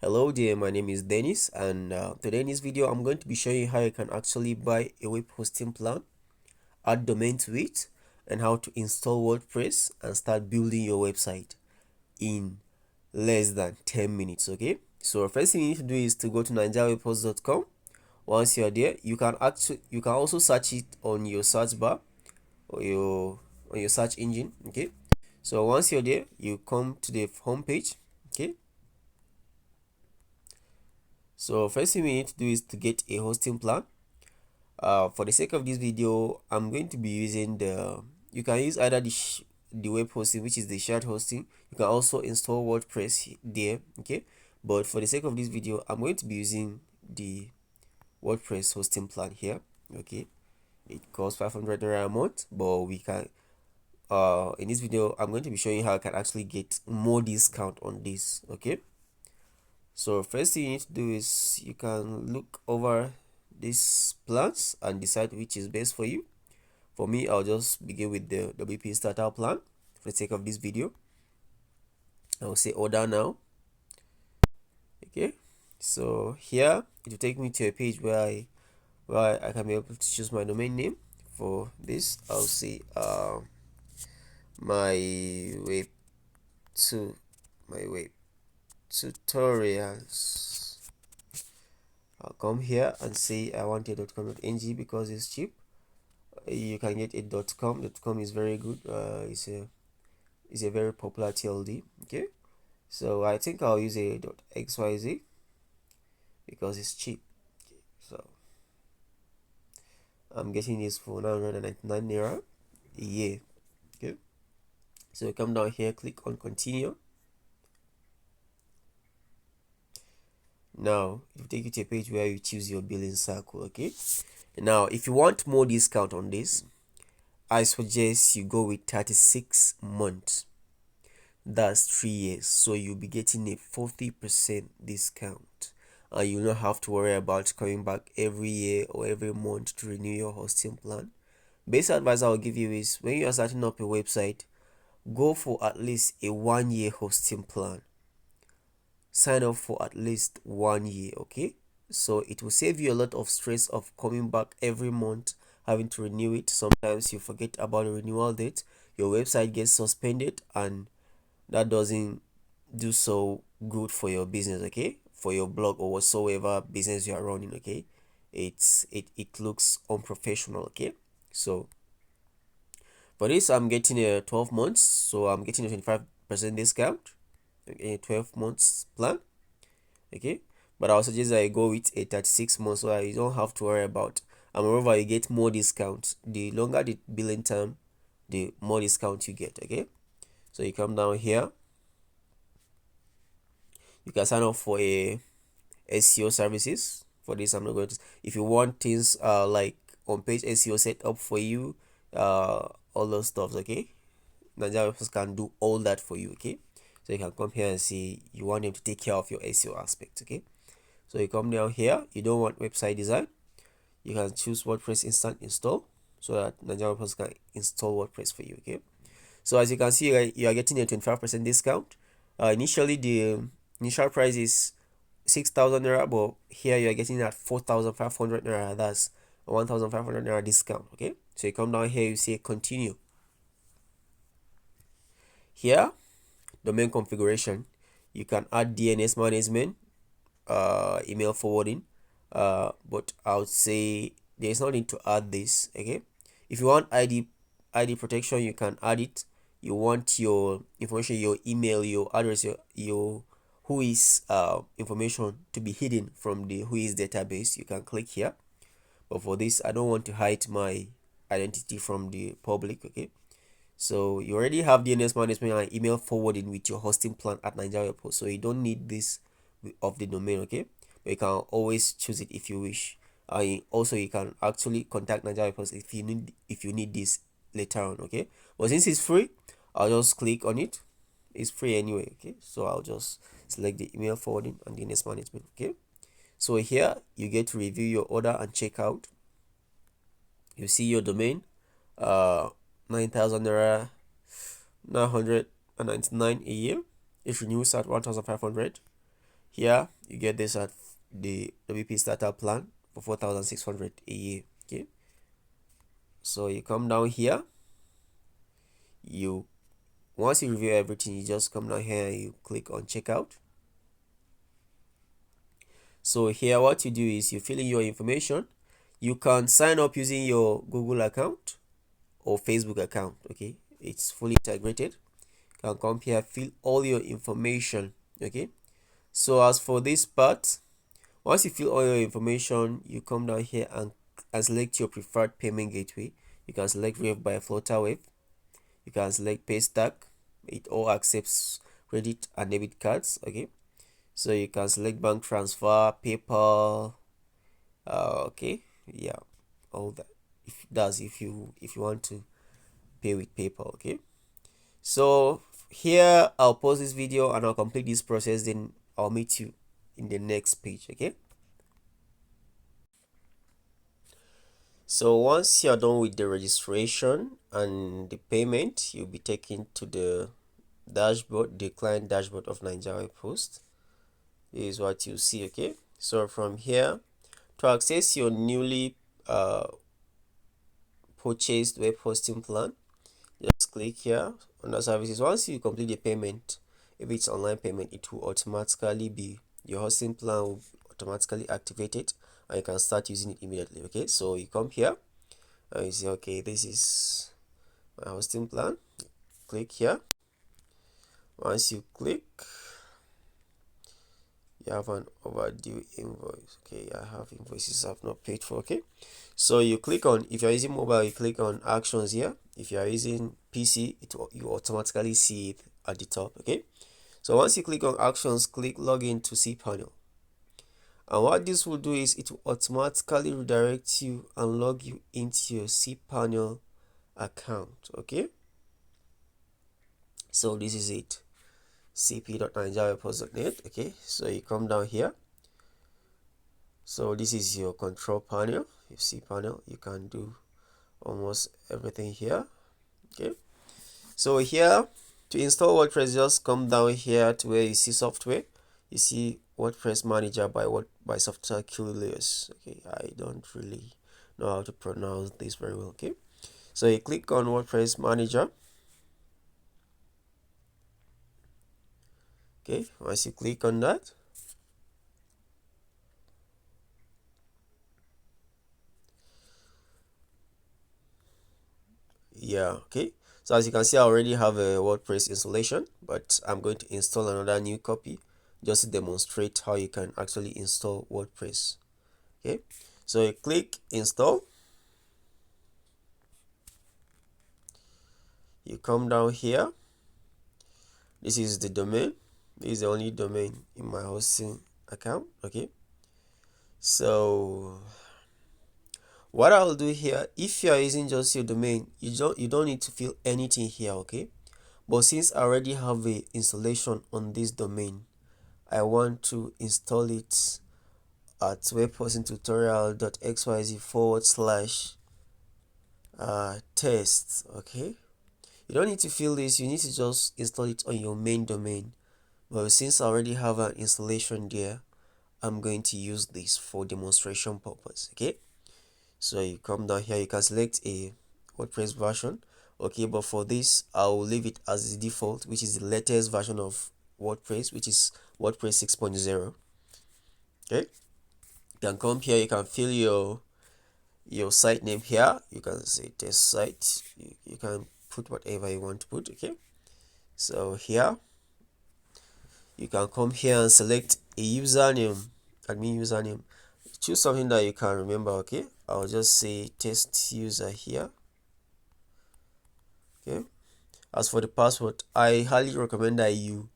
Hello there, my name is Dennis, and today in this video I'm going to be showing you how you can actually buy a web hosting plan, add domain to it, and how to install WordPress and start building your website in less than 10 minutes. Okay, so first thing you need to do is to go to nigeriawebhost.com. Once you're there, you can also search it on your search bar or your search engine. Okay, so once you're there, you come to the home page. Okay, so first thing we need to do is to get a hosting plan. For the sake of this video, I'm going to be using you can use either the web hosting, which is the shared hosting. You can also install WordPress there. Okay, but for the sake of this video, I'm going to be using the WordPress hosting plan here. Okay, it costs 500 naira a month, but we can in this video I'm going to be showing you how I can actually get more discount on this. Okay, so first thing you need to do is you can look over these plans and decide which is best for you. For me, I'll just begin with the WP starter plan for the sake of this video. I'll say order now. Okay, so here it will take me to a page where I can be able to choose my domain name. For this, I'll say my web to my web tutorials. I'll come here and say I want a .com.ng because it's cheap. You can get a .com. .com is very good. It's a very popular TLD. Okay, so I think I'll use a .xyz because it's cheap. Okay, so I'm getting this for 999 naira a year. Okay, so come down here, click on continue. Now it will take you to a page where you choose your billing cycle. Okay, now if you want more discount on this, I suggest you go with 36 months. That's 3 years, so you'll be getting a 40% discount, and you'll not have to worry about coming back every year or every month to renew your hosting plan. Best advice I'll give you is when you are starting up a website, go for at least a 1 year hosting plan. Sign up for at least 1 year. Okay, so it will save you a lot of stress of coming back every month, having to renew it. Sometimes you forget about the renewal date, your website gets suspended, and that doesn't do so good for your business. Okay, for your blog or whatsoever business you are running. Okay, it looks unprofessional. Okay, so for this I'm getting a 12 months, so I'm getting a 25% discount, a 12 months plan. Okay, but I'll suggest that I go with a 36 months so that you don't have to worry about, and moreover you get more discounts. The longer the billing term, the more discount you get. Okay, so you come down here, you can sign up for a SEO services. For this I'm not going to, if you want things like on page SEO set up for you, all those stuff. Okay, Nigeria can do all that for you. Okay, so you can come here and see you want them to take care of your SEO aspect. Okay, so you come down here, you don't want website design, you can choose WordPress instant install so that Nigeria can install WordPress for you. Okay, so as you can see, you are getting a 25% discount. Initially the initial price is 6,000 naira, but here you are getting at 4,500 naira. That's 1,500 naira discount. Okay, so you come down here, you say continue. Here, domain configuration, you can add DNS management, email forwarding, but I would say there's no need to add this. Okay, if you want ID protection, you can add it. You want your information, your email, your address, your who is information to be hidden from the who is database, you can click here. But for this, I don't want to hide my identity from the public. Okay, so you already have DNS management and email forwarding with your hosting plan at Nigeria Post, so you don't need this of the domain. Okay, but you can always choose it if you wish. Also you can actually contact Nigeria Post if you need this later on. Okay, but since it's free, I'll just click on it. It's free anyway. Okay, so I'll just select the email forwarding and DNS management. Okay, so here you get to review your order and check out. You see your domain, 9,000 naira, 999 a year. It renews at 1,500. Here you get this at the WP startup plan for 4,600 a year. Okay, so you come down here, you once you review everything, you just come down here and you click on checkout. So here what you do is you fill in your information. You can sign up using your Google account or Facebook account. Okay, it's fully integrated. You can come here, fill all your information. Okay, so as for this part, once you fill all your information, you come down here and select your preferred payment gateway. You can select Wave by Flutterwave. You can select Paystack. It all accepts credit and debit cards. Okay, so you can select bank transfer, PayPal. Okay, yeah, all that. If you want to pay with PayPal. Okay, so here I'll pause this video and I'll complete this process. Then I'll meet you in the next page. Okay. So once you're done with the registration and the payment, you'll be taken to the dashboard, the client dashboard of Nigeria Post. This is what you see. Okay, so from here, to access your newly purchased web hosting plan, just click here under services. Once you complete the payment, if it's online payment, it will automatically be, your hosting plan will automatically activate it and you can start using it immediately. Okay, so you come here and you say, okay, this is my hosting plan. Click here. Once you click, you have an overdue invoice. Okay, I have invoices I've not paid for. Okay, so you click on, if you're using mobile, you click on actions here. If you are using PC, you automatically see it at the top. Okay, so once you click on actions, click login to cPanel. And what this will do is it will automatically redirect you and log you into your cPanel account. Okay, so this is it, cp.nigeriapost.net. Okay, so you come down here. So this is your control panel, your cPanel. You can do almost everything here. Okay, so here to install WordPress, just come down here to where you see software. You see WordPress Manager by Software Curious. Okay, I don't really know how to pronounce this very well. Okay, so you click on WordPress Manager. Okay, once you click on that, yeah, okay, so as you can see, I already have a WordPress installation, but I'm going to install another new copy just to demonstrate how you can actually install WordPress. Okay, so you click install. You come down here. This is the domain. This is the only domain in my hosting account. Okay, so what I'll do here, if you are using just your domain, you don't need to fill anything here. Okay, but since I already have a installation on this domain, I want to install it at webhostingtutorial.xyz/test. Okay, you don't need to fill this, you need to just install it on your main domain. But since I already have an installation there, I'm going to use this for demonstration purpose. Okay, so you come down here, you can select a WordPress version. Okay, but for this I'll leave it as the default, which is the latest version of WordPress, which is WordPress 6.0. Okay, you can come here, you can fill your site name here. You can say test site. You can put whatever you want to put. Okay, so here you can come here and select a username, admin username. Choose something that you can remember. Okay, I'll just say test user here. Okay, as for the password, I highly recommend that you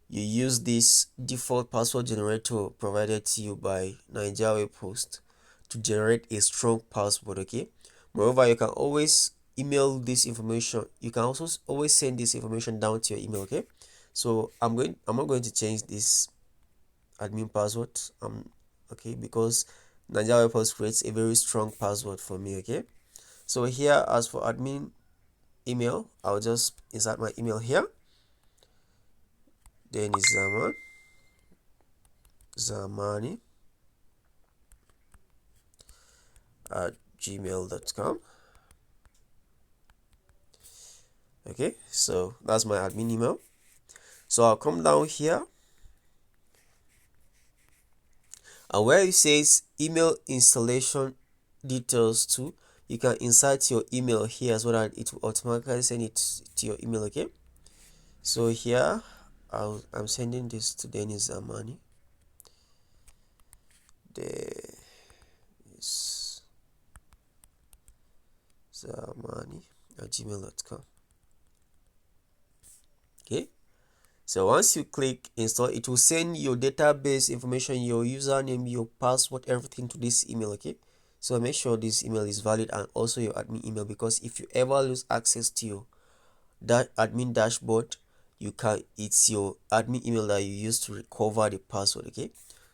use this default password generator provided to you by Nigeria Post to generate a strong password. Okay, moreover, you can always email this information. You can also always send this information down to your email. Okay, so I'm not going to change this admin password, okay, because Nigeria Post creates a very strong password for me. Okay, so here, as for admin email, I'll just insert my email here. Then is Zaman. zamani at gmail.com. Okay, so that's my admin email. So I'll come down here, and where it says email installation details too, you can insert your email here as well, and it will automatically send it to your email. Okay, so here I'm sending this to Dennis Zamani. Dennis Zamani at gmail.com. Okay, so once you click install, it will send your database information, your username, your password, everything to this email. Okay, so make sure this email is valid, and also your admin email, because if you ever lose access to your admin dashboard, it's your admin email that you use to recover the password. Okay,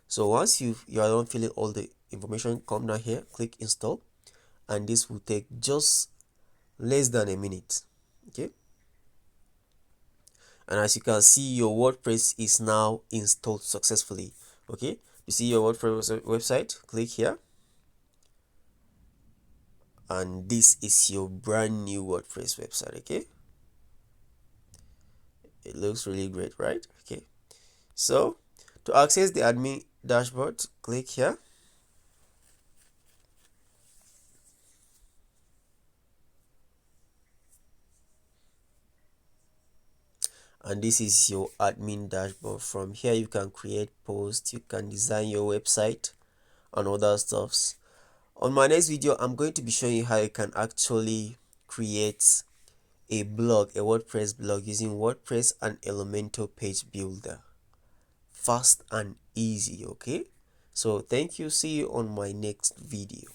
so once you are done filling all the information, come down here, click install, and this will take just less than a minute. Okay, and as you can see, your WordPress is now installed successfully. Okay, you see your WordPress website, click here, and this is your brand new WordPress website. Okay, it looks really great, right? Okay, so to access the admin dashboard, click here, and this is your admin dashboard. From here you can create posts, you can design your website and other stuffs. On my next video, I'm going to be showing you how you can actually create a blog, a WordPress blog, using WordPress and Elementor page builder. Fast and easy. Okay, so thank you, see you on my next video.